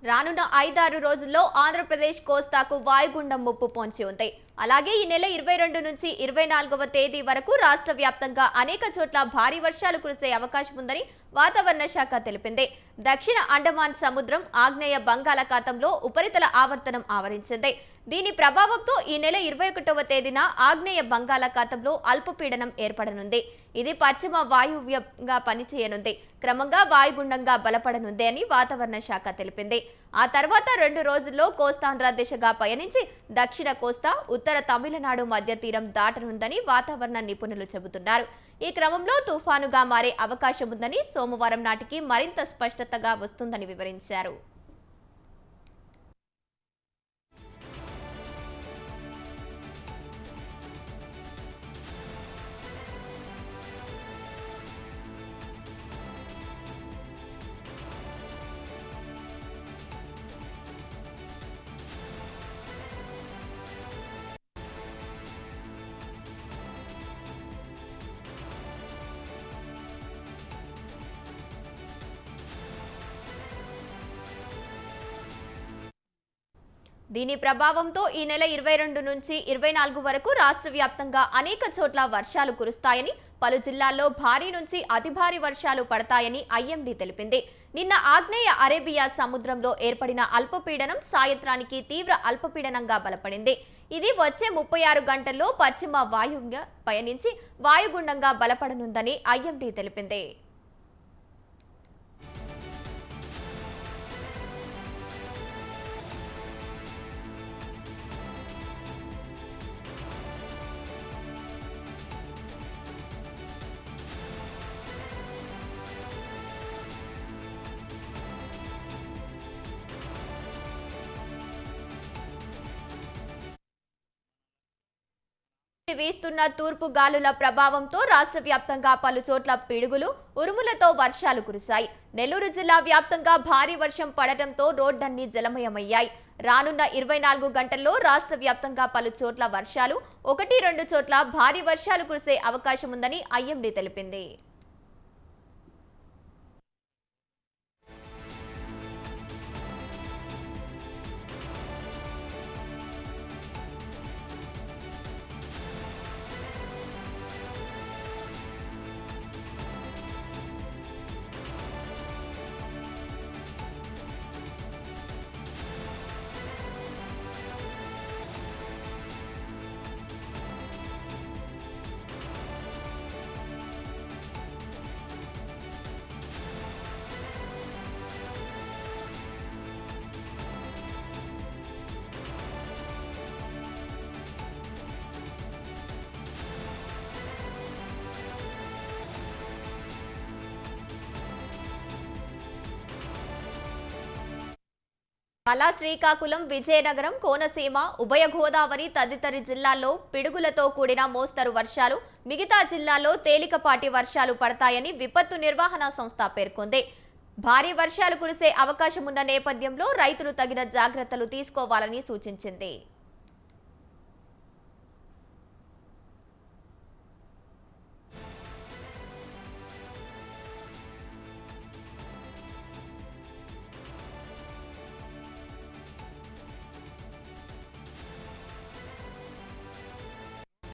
రానున్న 5-6 రోజుల్లో ఆంధ్రప్రదేశ్ కోస్తాకు వాయుగుండం ముప్పు పొంచి ఉంది. అలాగే ఈ నెల 22 నుంచి 24వ తేదీ వరకు రాష్ట్ర వ్యాప్తంగా అనేక చోట్ల భారీ వర్షాలు కురిసే అవకాశం ఉందని వాతావరణ శాఖ తెలిపింది. దక్షిణ అండమాన్ సముద్రం, ఆగ్నేయ బంగాళాఖాతంలో ఉపరితల ఆవర్తనం ఆవరించింది. దీని ప్రభావంతో ఈ నెల 21వ తేదీన ఆగ్నేయ బంగాళాఖాతంలో అల్పపీడనం ఏర్పడనుంది. ఇది పశ్చిమ వాయువ్యంగా పనిచేయనుంది. క్రమంగా వాయుగుండంగా బలపడనుంది అని వాతావరణ శాఖ తెలిపింది. ఆ తర్వాత 2 రోజుల్లో కోస్తాంధ్ర దిశగా పయనించి దక్షిణ కోస్తా, ఉత్తర తమిళనాడు మధ్య తీరం దాటనుందని వాతావరణ నిపుణులు చెబుతున్నారు. ఈ క్రమంలో తుఫానుగా మారే అవకాశం ఉందని, సోమవారం నాటికి మరింత స్పష్టతగా వస్తుందని వివరించారు. దీని ప్రభావంతో ఈ నెల 22 నుంచి 24 వరకు రాష్ట్ర వ్యాప్తంగా అనేక చోట్ల వర్షాలు కురుస్తాయని, పలు జిల్లాల్లో భారీ నుంచి అతి భారీ వర్షాలు పడతాయని ఐఎండీ తెలిపింది. నిన్న ఆగ్నేయ అరేబియా సముద్రంలో ఏర్పడిన అల్పపీడనం సాయంత్రానికి తీవ్ర అల్పపీడనంగా బలపడింది. ఇది వచ్చే 36 గంటల్లో పశ్చిమ వాయువ్యంగా పయనించి వాయుగుండంగా బలపడనుందని ఐఎండీ తెలిపింది. వీస్తున్న తూర్పు గాలుల ప్రభావంతో రాష్ట్ర వ్యాప్తంగా పలు చోట్ల పిడుగులు, ఉరుములతో వర్షాలు కురిశాయి. నెల్లూరు జిల్లా వ్యాప్తంగా భారీ వర్షం పడటంతో రోడ్లన్నీ జలమయమయ్యాయి. రానున్న 24 గంటల్లో రాష్ట్ర వ్యాప్తంగా పలు చోట్ల వర్షాలు, 1-2 చోట్ల భారీ వర్షాలు కురిసే అవకాశం ఉందని ఐఎండీ తెలిపింది. అలా శ్రీకాకుళం, విజయనగరం, కోనసీమ, ఉభయ గోదావరి తదితర జిల్లాల్లో పిడుగులతో కూడిన మోస్తరు వర్షాలు, మిగతా జిల్లాల్లో తేలికపాటి వర్షాలు పడతాయని విపత్తు నిర్వహణ సంస్థ పేర్కొంది. భారీ వర్షాలు కురిసే అవకాశం ఉన్న నేపథ్యంలో రైతులు తగిన జాగ్రత్తలు తీసుకోవాలని సూచించింది.